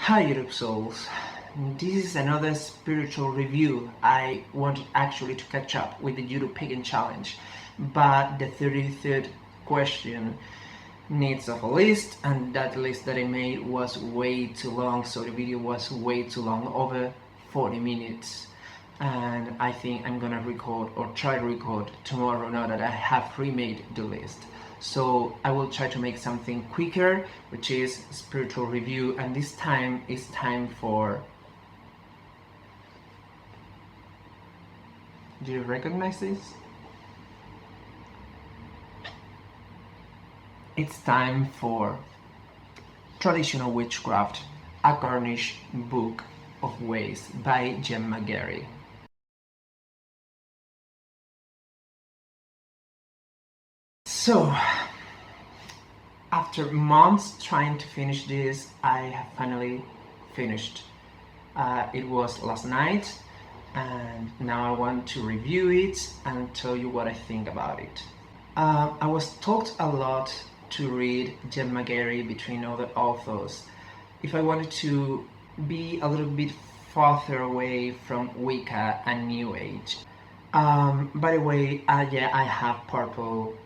Hi YouTube souls, this is another spiritual review. I wanted actually to catch up with the YouTube Pagan Challenge, but the 33rd question needs of a list, and that list that I made was way too long, so the video was way too long, over 40 minutes. And I think I'm gonna record or try to record tomorrow now that I have remade the list. So I will try to make something quicker, which is spiritual review, and this time is time for... Do you recognize this? It's time for Traditional Witchcraft, a Cornish Book of Ways by Gemma Gary. So, after months trying to finish this, I have finally finished. It was last night, and now I want to review it and tell you what I think about it. I was taught a lot to read Gemma Gary between other authors if I wanted to be a little bit farther away from Wicca and New Age. By the way, yeah, I have purple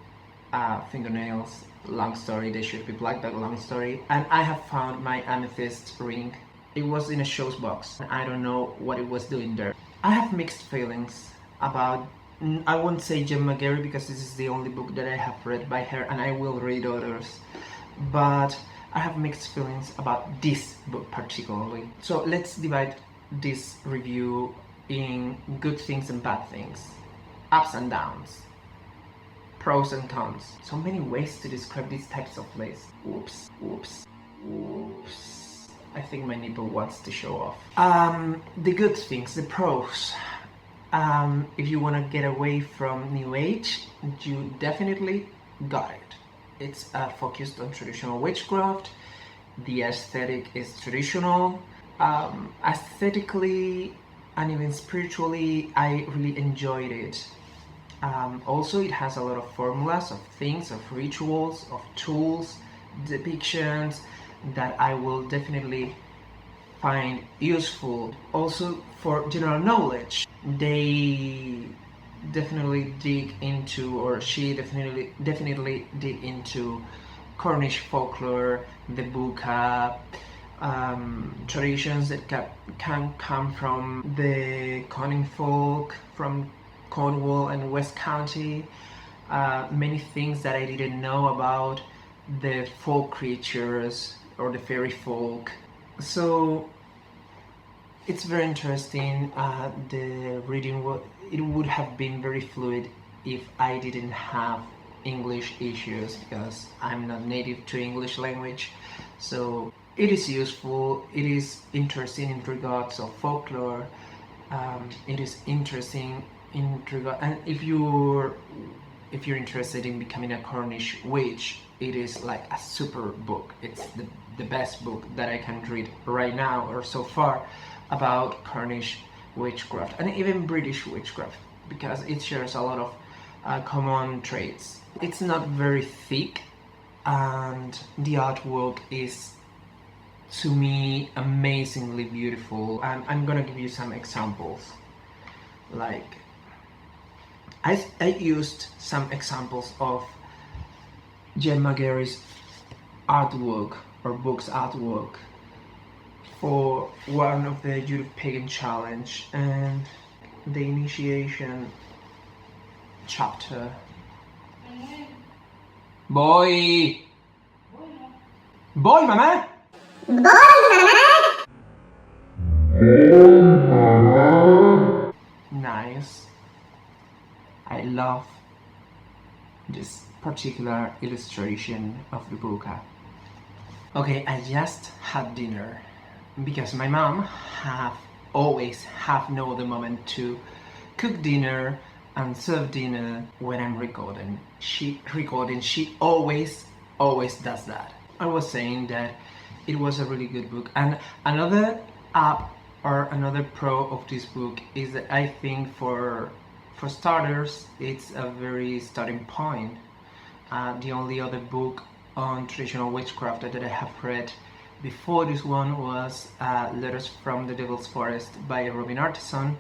fingernails, long story, they should be black, but long story. And I have found my amethyst ring. It was in a show's box. I don't know what it was doing there. I have mixed feelings about, I won't say Gemma Gary because this is the only book that I have read by her, and I will read others, but I have mixed feelings about this book particularly. So let's divide this review in good things and bad things, ups and downs, pros and cons. So many ways to describe these types of lace. Oops, oops, oops. I think my nipple wants to show off. The good things, the pros. If you want to get away from New Age, you definitely got it. It's focused on traditional witchcraft. The aesthetic is traditional. Aesthetically and even spiritually, I really enjoyed it. Also, it has a lot of formulas of things, of rituals, of tools, depictions that I will definitely find useful. Also, for general knowledge, they definitely dig into, or she definitely dig into Cornish folklore, the buka, traditions that can come from the Cunning Folk, from Cornwall and West County, many things that I didn't know about the folk creatures or the fairy folk. So it's very interesting. The reading it would have been very fluid if I didn't have English issues, because I'm not native to English language. So it is useful. It is interesting in regards of folklore. It is interesting in regard, and if you're interested in becoming a Cornish witch, it is like a super book. It's the best book that I can read right now or so far about Cornish witchcraft and even British witchcraft, because it shares a lot of common traits. It's not very thick, and the artwork is, to me, amazingly beautiful. I'm gonna give you some examples. Like, I used some examples of Gemma Gary's artwork or book's artwork for one of the YouTube Pagan Challenge and the initiation chapter. Boy! Boy, mama! Nice. I love this particular illustration of the buka. Okay, I just had dinner because my mom always have no other moment to cook dinner and serve dinner when I'm recording. She always does that. I was saying that it was a really good book, and another another pro of this book is that I think for starters, it's a very starting point. The only other book on traditional witchcraft that I have read before this one was Letters from the Devil's Forest by Robin Artisan,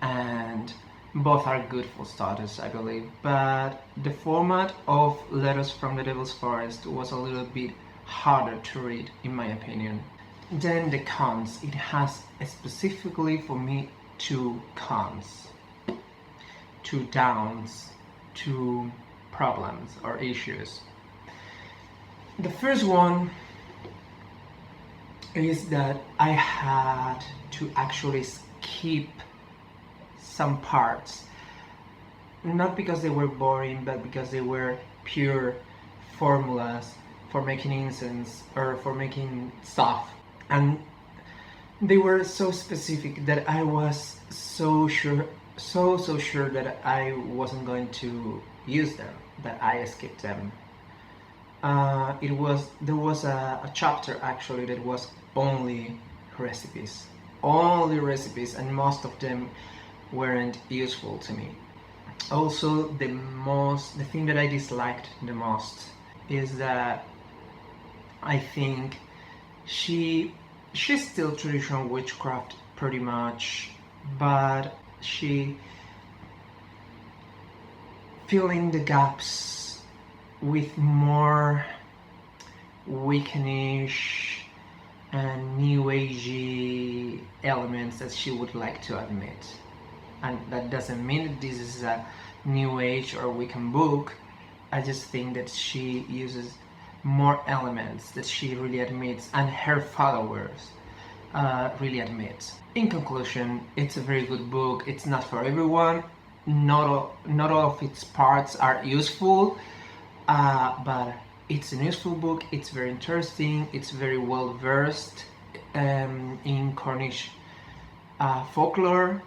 and both are good for starters, I believe, but the format of Letters from the Devil's Forest was a little bit harder to read, in my opinion. Then the cons. It has specifically for me 2 cons, 2 downs, 2 problems or issues. The first one is that I had to actually skip some parts, not because they were boring, but because they were pure formulas for making incense or for making stuff, and they were so specific that I was so sure that I wasn't going to use them, that I skipped them. There was a chapter actually that was only recipes, and most of them weren't useful to me. Also, the thing that I disliked the most is that I think she's still traditional witchcraft pretty much, but she filling the gaps with more Wiccanish and New Agey elements that she would like to admit. And that doesn't mean that this is a New Age or Wiccan book. I just think that she uses more elements that she really admits and her followers really admit. In conclusion, it's a very good book. It's not for everyone. Not all of its parts are useful, but it's a useful book. It's very interesting. It's very well versed in Cornish folklore.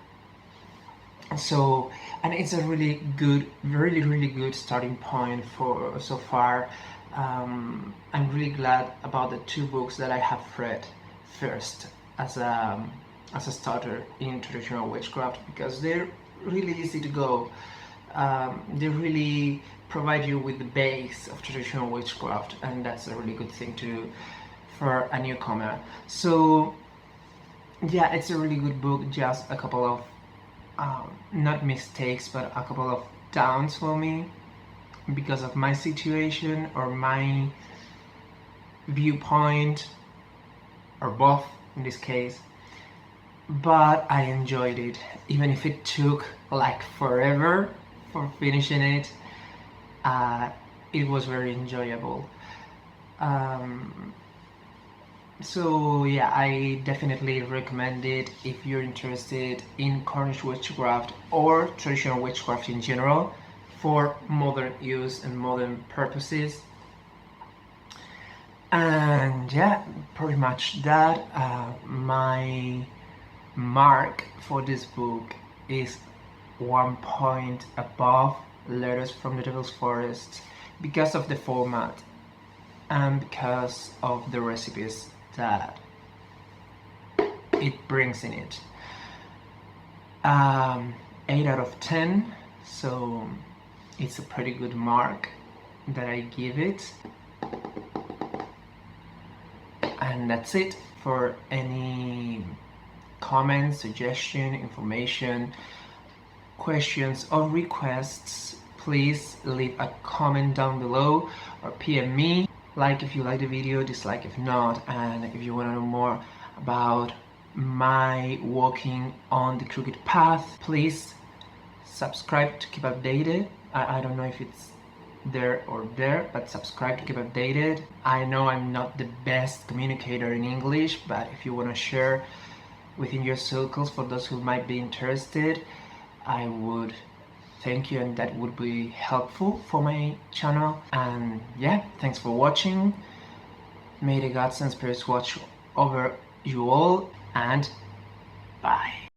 So, and it's a really good, really good starting point for so far. I'm really glad about the 2 books that I have read first as a starter in traditional witchcraft, because they're really easy to go. They really provide you with the base of traditional witchcraft, and that's a really good thing to do for a newcomer. So yeah, it's a really good book. Just a couple of not mistakes, but a couple of downs for me because of my situation or my viewpoint, or both in this case. But I enjoyed it, even if it took like forever for finishing it. It was very enjoyable. So yeah, I definitely recommend it if you're interested in Cornish witchcraft or traditional witchcraft in general for modern use and modern purposes. And yeah, pretty much that. My mark for this book is 1 point above Letters from the Devil's Forest because of the format and because of the recipes that it brings in it. 8 out of 10, so it's a pretty good mark that I give it. And that's it. For any comments, suggestion, information, questions or requests, please leave a comment down below or PM me. Like if you like the video, dislike if not, and if you want to know more about my walking on the crooked path, please subscribe to keep updated. I don't know if it's there or there, but subscribe to keep updated. I know I'm not the best communicator in English, but if you want to share within your circles for those who might be interested, I would thank you, and that would be helpful for my channel. And yeah, thanks for watching. May the gods and spirits watch over you all, and bye.